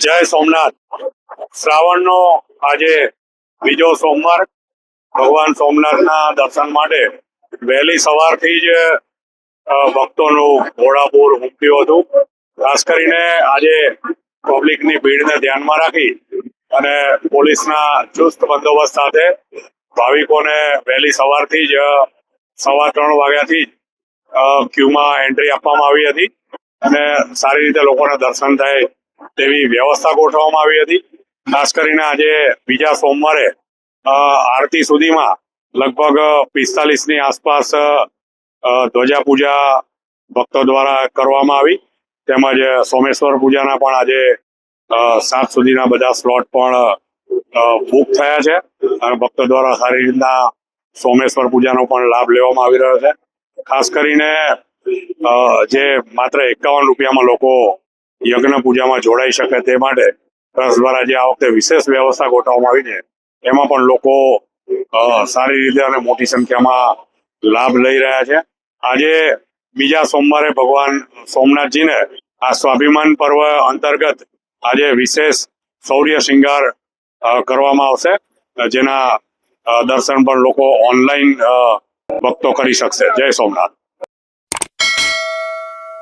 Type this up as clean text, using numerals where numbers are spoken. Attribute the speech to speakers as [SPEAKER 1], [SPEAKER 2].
[SPEAKER 1] જય સોમનાથ. શ્રાવણનો આજે બીજો સોમવાર. ભગવાન સોમનાથના દર્શન માટે વહેલી સવારથી જ ભક્તોનું ઘોડાપૂર ઉમટ્યું હતું. ખાસ કરીને આજે પબ્લિકની ભીડને ધ્યાનમાં રાખી અને પોલીસના ચુસ્ત બંદોબસ્ત સાથે ભાવિકોને વહેલી સવારથી જ 3:15 વાગ્યાથી જ ક્યુમાં એન્ટ્રી આપવામાં આવી હતી અને સારી રીતે લોકોને દર્શન થાય તેવી વ્યવસ્થા ગોઠવવામાં આવી હતી. ખાસ કરીને આજે બીજા સોમવારે આરતી સુધીમાં લગભગ 45ની આસપાસ ધ્વજા પૂજા ભક્તો દ્વારા કરવામાં આવી, તેમજ સોમેશ્વર પૂજાના પણ આજે 7 સુધીના બધા સ્લોટ પણ બુક થયા છે અને ભક્તો દ્વારા સારી રીતના સોમેશ્વર પૂજાનો પણ લાભ લેવામાં આવી રહ્યો છે. ખાસ કરીને જે માત્ર 51 રૂપિયામાં લોકો યજ્ઞ પૂજામાં જોડાઈ શકે તે માટે ટ્રસ્ટ દ્વારા જે આ વખતે વિશેષ વ્યવસ્થા ગોઠવવામાં આવી છે, એમાં પણ લોકો સારી રીતે અને મોટી સંખ્યામાં લાભ લઈ રહ્યા છે. આજે બીજા સોમવારે ભગવાન સોમનાથજીને આ સ્વાભિમાન પર્વ અંતર્ગત આજે વિશેષ શૌર્ય શૃંગાર કરવામાં આવશે, જેના દર્શન પણ લોકો ઓનલાઈન ભક્તો કરી શકશે. જય સોમનાથ.